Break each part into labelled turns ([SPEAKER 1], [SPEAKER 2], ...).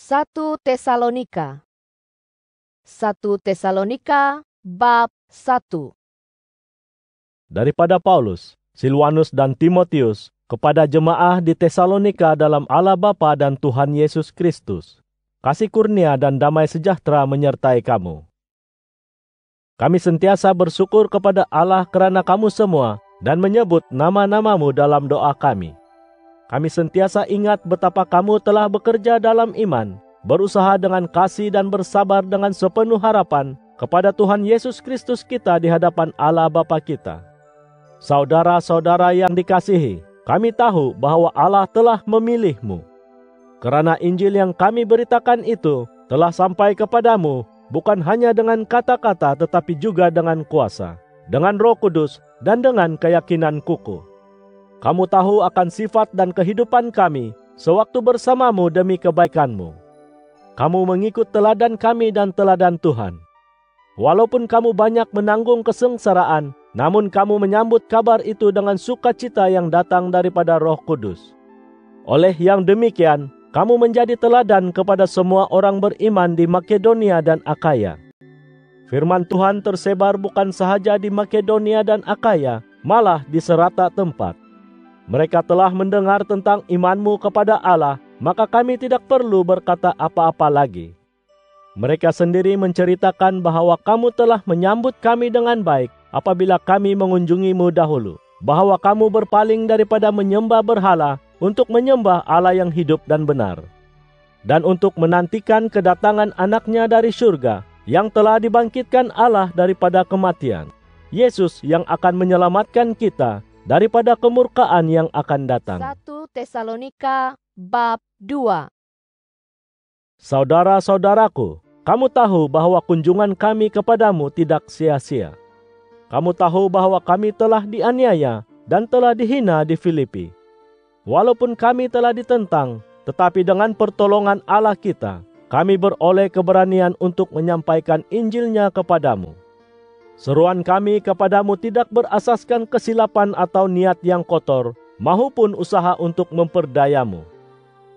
[SPEAKER 1] 1 Tesalonika bab 1.
[SPEAKER 2] Daripada Paulus, Silwanus dan Timotius kepada jemaah di Tesalonika dalam Allah Bapa dan Tuhan Yesus Kristus. Kasih kurnia dan damai sejahtera menyertai kamu. Kami sentiasa bersyukur kepada Allah kerana kamu semua dan menyebut nama-namamu dalam doa kami. Kami sentiasa ingat betapa kamu telah bekerja dalam iman, berusaha dengan kasih dan bersabar dengan sepenuh harapan kepada Tuhan Yesus Kristus kita di hadapan Allah Bapa kita. Saudara-saudara yang dikasihi, kami tahu bahwa Allah telah memilihmu. Kerana Injil yang kami beritakan itu telah sampai kepadamu bukan hanya dengan kata-kata tetapi juga dengan kuasa, dengan Roh Kudus dan dengan keyakinan kukuh. Kamu tahu akan sifat dan kehidupan kami sewaktu bersamamu demi kebaikanmu. Kamu mengikut teladan kami dan teladan Tuhan. Walaupun kamu banyak menanggung kesengsaraan, namun kamu menyambut kabar itu dengan sukacita yang datang daripada Roh Kudus. Oleh yang demikian, kamu menjadi teladan kepada semua orang beriman di Makedonia dan Akaya. Firman Tuhan tersebar bukan sahaja di Makedonia dan Akaya, malah di serata tempat. Mereka telah mendengar tentang imanmu kepada Allah, maka kami tidak perlu berkata apa-apa lagi. Mereka sendiri menceritakan bahwa kamu telah menyambut kami dengan baik apabila kami mengunjungimu dahulu, bahwa kamu berpaling daripada menyembah berhala untuk menyembah Allah yang hidup dan benar, dan untuk menantikan kedatangan anaknya dari surga yang telah dibangkitkan Allah daripada kematian, Yesus yang akan menyelamatkan kita daripada kemurkaan yang akan datang.
[SPEAKER 1] 1 Tesalonika bab 2.
[SPEAKER 2] Saudara-saudaraku, kamu tahu bahwa kunjungan kami kepadamu tidak sia-sia. Kamu tahu bahwa kami telah dianiaya dan telah dihina di Filipi. Walaupun kami telah ditentang, tetapi dengan pertolongan Allah kita, kami beroleh keberanian untuk menyampaikan Injilnya kepadamu. Seruan kami kepadamu tidak berasaskan kesilapan atau niat yang kotor, maupun usaha untuk memperdayamu.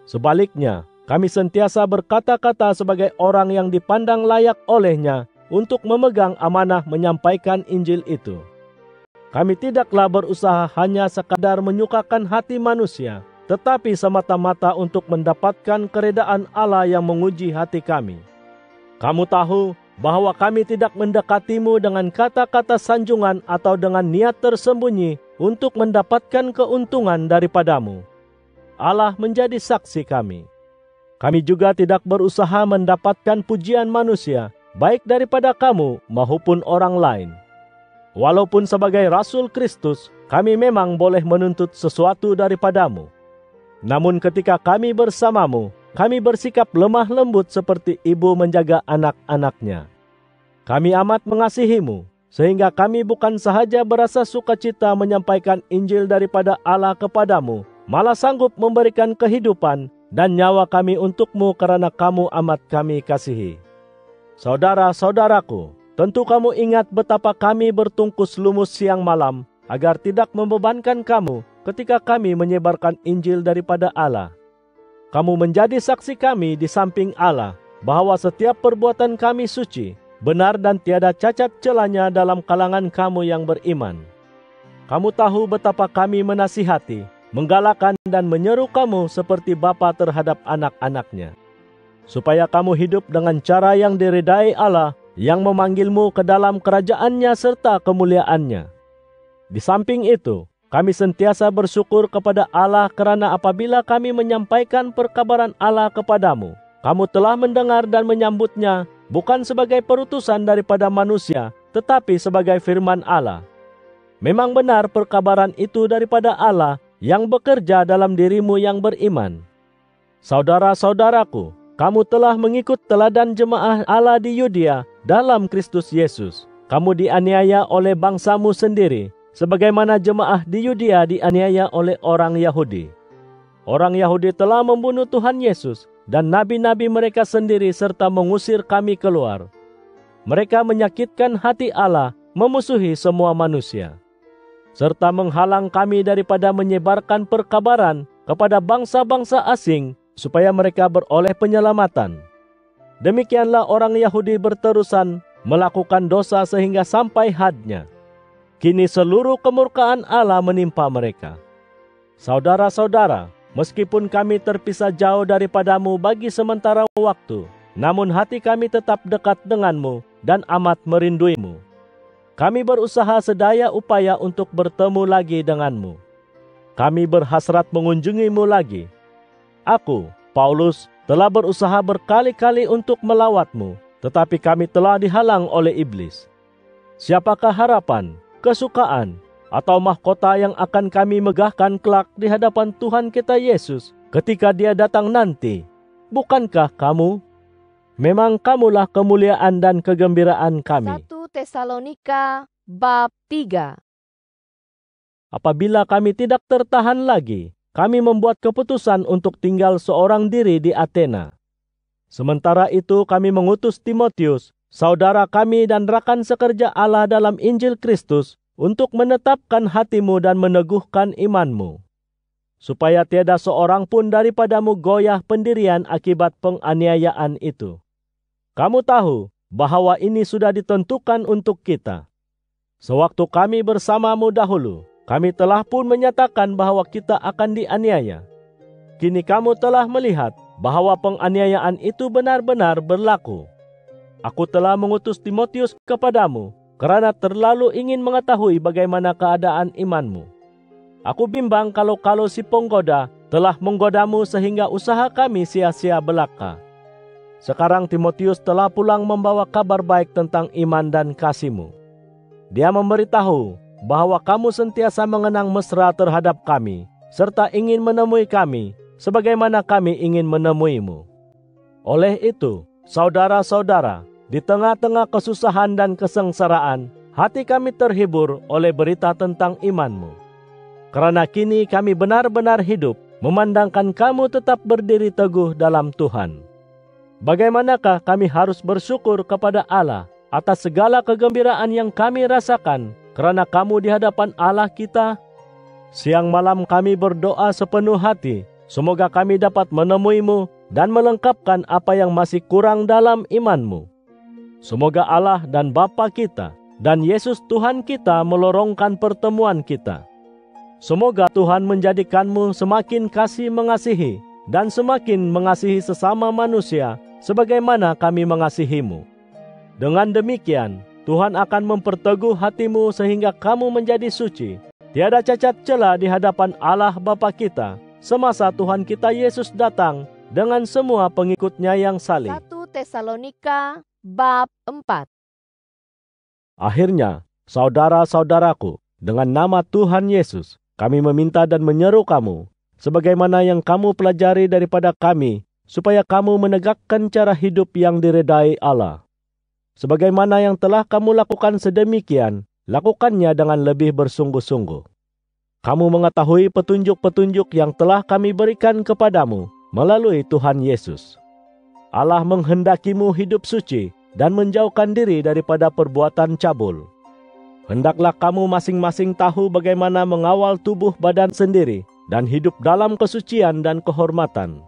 [SPEAKER 2] Sebaliknya, kami sentiasa berkata-kata sebagai orang yang dipandang layak olehnya untuk memegang amanah menyampaikan Injil itu. Kami tidaklah berusaha hanya sekadar menyukakan hati manusia, tetapi semata-mata untuk mendapatkan keredaan Allah yang menguji hati kami. Kamu tahu bahwa kami tidak mendekatimu dengan kata-kata sanjungan atau dengan niat tersembunyi untuk mendapatkan keuntungan daripadamu. Allah menjadi saksi kami. Kami juga tidak berusaha mendapatkan pujian manusia, baik daripada kamu maupun orang lain. Walaupun sebagai Rasul Kristus, kami memang boleh menuntut sesuatu daripadamu. Namun ketika kami bersamamu, kami bersikap lemah lembut seperti ibu menjaga anak-anaknya. Kami amat mengasihimu, sehingga kami bukan sahaja berasa sukacita menyampaikan Injil daripada Allah kepadamu, malah sanggup memberikan kehidupan dan nyawa kami untukmu karena kamu amat kami kasihi. Saudara-saudaraku, tentu kamu ingat betapa kami bertungkus lumus siang malam, agar tidak membebankan kamu ketika kami menyebarkan Injil daripada Allah. Kamu menjadi saksi kami di samping Allah, bahwa setiap perbuatan kami suci, benar dan tiada cacat celanya dalam kalangan kamu yang beriman. Kamu tahu betapa kami menasihati, menggalakkan dan menyeru kamu seperti bapa terhadap anak-anaknya, supaya kamu hidup dengan cara yang diridai Allah yang memanggilmu ke dalam kerajaannya serta kemuliaannya. Di samping itu, kami sentiasa bersyukur kepada Allah kerana apabila kami menyampaikan perkabaran Allah kepadamu, kamu telah mendengar dan menyambutnya bukan sebagai perutusan daripada manusia, tetapi sebagai firman Allah. Memang benar perkabaran itu daripada Allah yang bekerja dalam dirimu yang beriman. Saudara-saudaraku, kamu telah mengikut teladan jemaah Allah di Yudea dalam Kristus Yesus. Kamu dianiaya oleh bangsamu sendiri, sebagaimana jemaah di Yudea dianiaya oleh orang Yahudi. Orang Yahudi telah membunuh Tuhan Yesus dan nabi-nabi mereka sendiri serta mengusir kami keluar. Mereka menyakitkan hati Allah, memusuhi semua manusia, serta menghalang kami daripada menyebarkan perkabaran kepada bangsa-bangsa asing supaya mereka beroleh penyelamatan. Demikianlah orang Yahudi berterusan melakukan dosa sehingga sampai hadnya. Kini seluruh kemurkaan Allah menimpa mereka. Saudara-saudara, meskipun kami terpisah jauh daripadamu bagi sementara waktu, namun hati kami tetap dekat denganmu dan amat merinduimu. Kami berusaha sedaya upaya untuk bertemu lagi denganmu. Kami berhasrat mengunjungimu lagi. Aku, Paulus, telah berusaha berkali-kali untuk melawatmu, tetapi kami telah dihalang oleh iblis. Siapakah harapan, kesukaan, atau mahkota yang akan kami megahkan kelak di hadapan Tuhan kita Yesus ketika Dia datang nanti? Bukankah kamu? Memang kamulah kemuliaan dan kegembiraan kami.
[SPEAKER 1] 1 Tesalonika bab 3.
[SPEAKER 2] Apabila kami tidak tertahan lagi, kami membuat keputusan untuk tinggal seorang diri di Athena. Sementara itu kami mengutus Timotius, saudara kami dan rakan sekerja Allah dalam Injil Kristus, untuk menetapkan hatimu dan meneguhkan imanmu, supaya tiada seorang pun daripadamu goyah pendirian akibat penganiayaan itu. Kamu tahu bahwa ini sudah ditentukan untuk kita. Sewaktu kami bersamamu dahulu, kami telah pun menyatakan bahwa kita akan dianiaya. Kini kamu telah melihat bahwa penganiayaan itu benar-benar berlaku. Aku telah mengutus Timotius kepadamu karena terlalu ingin mengetahui bagaimana keadaan imanmu. Aku bimbang kalau si penggoda telah menggodamu sehingga usaha kami sia-sia belaka. Sekarang Timotius telah pulang membawa kabar baik tentang iman dan kasihmu. Dia memberitahu bahwa kamu sentiasa mengenang mesra terhadap kami, serta ingin menemui kami, sebagaimana kami ingin menemuimu. Oleh itu, saudara-saudara, di tengah-tengah kesusahan dan kesengsaraan, hati kami terhibur oleh berita tentang imanmu. Karena kini kami benar-benar hidup, memandangkan kamu tetap berdiri teguh dalam Tuhan. Bagaimanakah kami harus bersyukur kepada Allah atas segala kegembiraan yang kami rasakan karena kamu di hadapan Allah kita? Siang malam kami berdoa sepenuh hati, semoga kami dapat menemuimu dan melengkapkan apa yang masih kurang dalam imanmu. Semoga Allah dan Bapa kita dan Yesus Tuhan kita melorongkan pertemuan kita. Semoga Tuhan menjadikanmu semakin kasih mengasihi dan semakin mengasihi sesama manusia sebagaimana kami mengasihimu. Dengan demikian, Tuhan akan memperteguh hatimu sehingga kamu menjadi suci, tiada cacat cela di hadapan Allah Bapa kita, semasa Tuhan kita Yesus datang dengan semua pengikutnya yang saleh.
[SPEAKER 1] 1 Tesalonika bab 4.
[SPEAKER 2] Akhirnya, saudara-saudaraku, dengan nama Tuhan Yesus, kami meminta dan menyeru kamu, sebagaimana yang kamu pelajari daripada kami, supaya kamu menegakkan cara hidup yang diredai Allah. Sebagaimana yang telah kamu lakukan sedemikian, lakukannya dengan lebih bersungguh-sungguh. Kamu mengetahui petunjuk-petunjuk yang telah kami berikan kepadamu melalui Tuhan Yesus. Allah menghendakimu hidup suci dan menjauhkan diri daripada perbuatan cabul. Hendaklah kamu masing-masing tahu bagaimana mengawal tubuh badan sendiri dan hidup dalam kesucian dan kehormatan,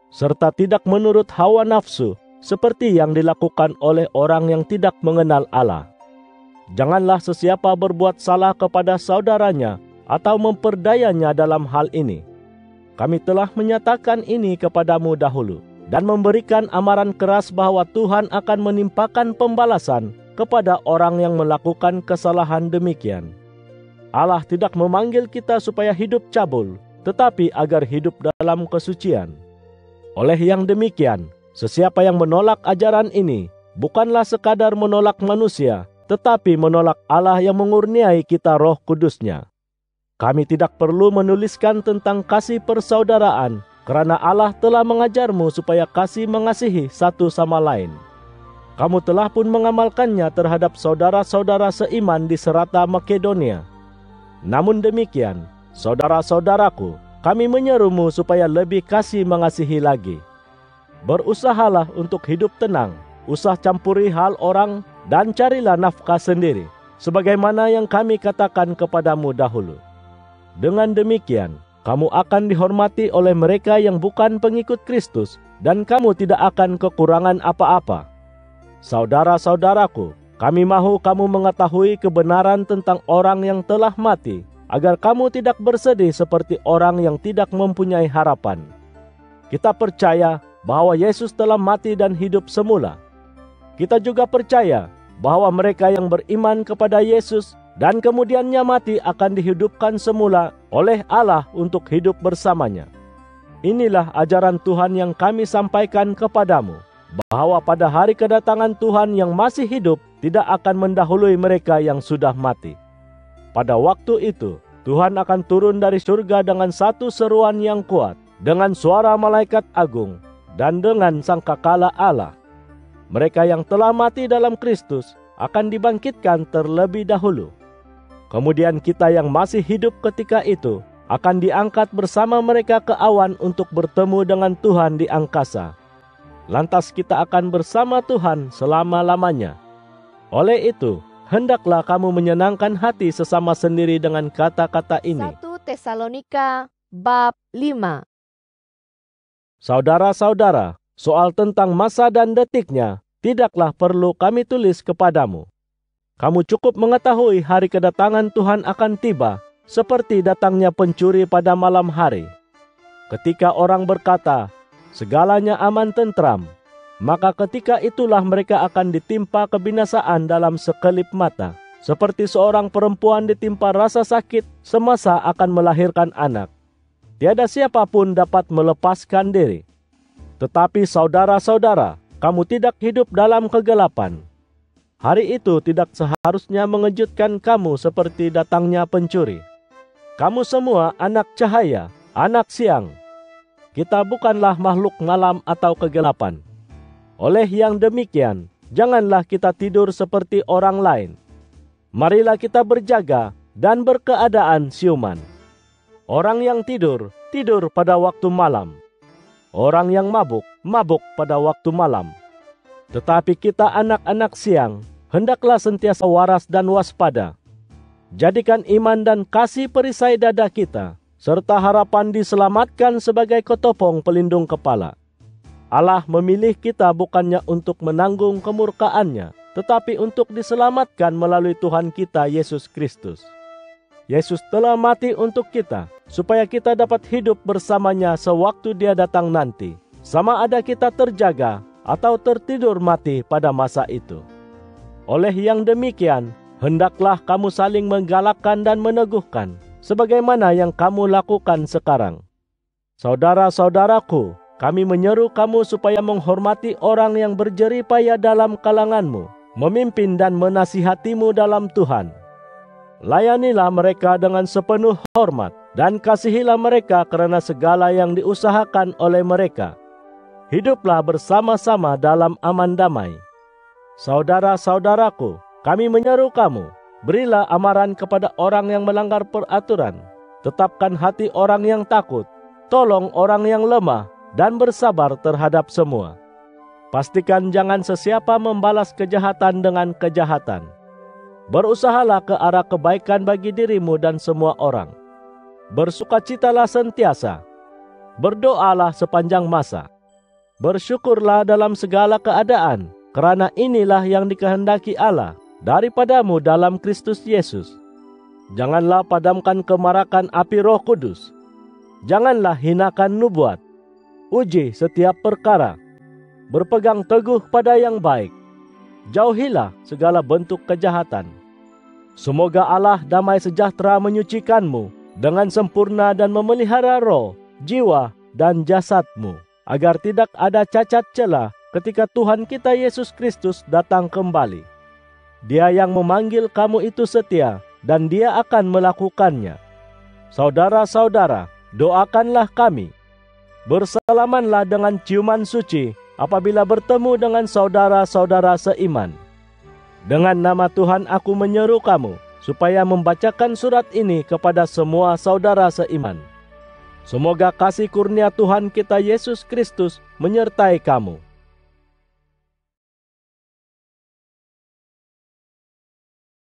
[SPEAKER 2] serta tidak menurut hawa nafsu seperti yang dilakukan oleh orang yang tidak mengenal Allah. Janganlah sesiapa berbuat salah kepada saudaranya atau memperdayanya dalam hal ini. Kami telah menyatakan ini kepadamu dahulu dan memberikan amaran keras bahwa Tuhan akan menimpakan pembalasan kepada orang yang melakukan kesalahan demikian. Allah tidak memanggil kita supaya hidup cabul, tetapi agar hidup dalam kesucian. Oleh yang demikian, sesiapa yang menolak ajaran ini, bukanlah sekadar menolak manusia, tetapi menolak Allah yang mengurniai kita Roh Kudus-Nya. Kami tidak perlu menuliskan tentang kasih persaudaraan, karena Allah telah mengajarmu supaya kasih mengasihi satu sama lain. Kamu telah pun mengamalkannya terhadap saudara-saudara seiman di serata Makedonia. Namun demikian, saudara-saudaraku, kami menyerumu supaya lebih kasih mengasihi lagi. Berusahalah untuk hidup tenang, usah campuri hal orang, dan carilah nafkah sendiri, sebagaimana yang kami katakan kepadamu dahulu. Dengan demikian, kamu akan dihormati oleh mereka yang bukan pengikut Kristus, dan kamu tidak akan kekurangan apa-apa. Saudara-saudaraku, kami mahu kamu mengetahui kebenaran tentang orang yang telah mati, agar kamu tidak bersedih seperti orang yang tidak mempunyai harapan. Kita percaya bahwa Yesus telah mati dan hidup semula. Kita juga percaya bahwa mereka yang beriman kepada Yesus dan kemudiannya mati akan dihidupkan semula oleh Allah untuk hidup bersamanya. Inilah ajaran Tuhan yang kami sampaikan kepadamu, bahwa pada hari kedatangan Tuhan yang masih hidup tidak akan mendahului mereka yang sudah mati. Pada waktu itu, Tuhan akan turun dari surga dengan satu seruan yang kuat, dengan suara malaikat agung, dan dengan sangkakala Allah. Mereka yang telah mati dalam Kristus akan dibangkitkan terlebih dahulu. Kemudian kita yang masih hidup ketika itu akan diangkat bersama mereka ke awan untuk bertemu dengan Tuhan di angkasa. Lantas kita akan bersama Tuhan selama-lamanya. Oleh itu, hendaklah kamu menyenangkan hati sesama sendiri dengan kata-kata ini.
[SPEAKER 1] 1 Tesalonika bab 5.
[SPEAKER 2] Saudara-saudara, soal tentang masa dan detiknya, tidaklah perlu kami tulis kepadamu. Kamu cukup mengetahui hari kedatangan Tuhan akan tiba, seperti datangnya pencuri pada malam hari. Ketika orang berkata, segalanya aman tentram, maka ketika itulah mereka akan ditimpa kebinasaan dalam sekelip mata, seperti seorang perempuan ditimpa rasa sakit semasa akan melahirkan anak. Tiada siapapun dapat melepaskan diri. Tetapi saudara-saudara, kamu tidak hidup dalam kegelapan. Hari itu tidak seharusnya mengejutkan kamu seperti datangnya pencuri. Kamu semua anak cahaya, anak siang. Kita bukanlah makhluk malam atau kegelapan. Oleh yang demikian, janganlah kita tidur seperti orang lain. Marilah kita berjaga dan berkeadaan siuman. Orang yang tidur, tidur pada waktu malam. Orang yang mabuk, mabuk pada waktu malam. Tetapi kita anak-anak siang, hendaklah sentiasa waras dan waspada. Jadikan iman dan kasih perisai dada kita, serta harapan diselamatkan sebagai ketopong pelindung kepala. Allah memilih kita bukannya untuk menanggung kemurkaannya, tetapi untuk diselamatkan melalui Tuhan kita Yesus Kristus. Yesus telah mati untuk kita, supaya kita dapat hidup bersamanya sewaktu Dia datang nanti, sama ada kita terjaga atau tertidur mati pada masa itu. Oleh yang demikian, hendaklah kamu saling menggalakkan dan meneguhkan, sebagaimana yang kamu lakukan sekarang. Saudara-saudaraku, kami menyeru kamu supaya menghormati orang yang berjerih payah dalam kalanganmu, memimpin dan menasihatimu dalam Tuhan. Layanilah mereka dengan sepenuh hormat, dan kasihilah mereka karena segala yang diusahakan oleh mereka. Hiduplah bersama-sama dalam aman damai. Saudara-saudaraku, kami menyeru kamu, berilah amaran kepada orang yang melanggar peraturan, tetapkan hati orang yang takut, tolong orang yang lemah, dan bersabar terhadap semua. Pastikan jangan sesiapa membalas kejahatan dengan kejahatan. Berusahalah ke arah kebaikan bagi dirimu dan semua orang. Bersukacitalah sentiasa. Berdoalah sepanjang masa. Bersyukurlah dalam segala keadaan, karena inilah yang dikehendaki Allah daripadamu dalam Kristus Yesus. Janganlah padamkan kemarakan api Roh Kudus. Janganlah hinakan nubuat. Uji setiap perkara. Berpegang teguh pada yang baik. Jauhilah segala bentuk kejahatan. Semoga Allah damai sejahtera menyucikanmu dengan sempurna dan memelihara roh, jiwa, dan jasadmu, agar tidak ada cacat celah ketika Tuhan kita Yesus Kristus datang kembali. Dia yang memanggil kamu itu setia, dan Dia akan melakukannya. Saudara-saudara, doakanlah kami. Bersalamanlah dengan ciuman suci apabila bertemu dengan saudara-saudara seiman. Dengan nama Tuhan aku menyeru kamu, supaya membacakan surat ini kepada semua saudara seiman. Semoga kasih kurnia Tuhan kita Yesus Kristus menyertai kamu.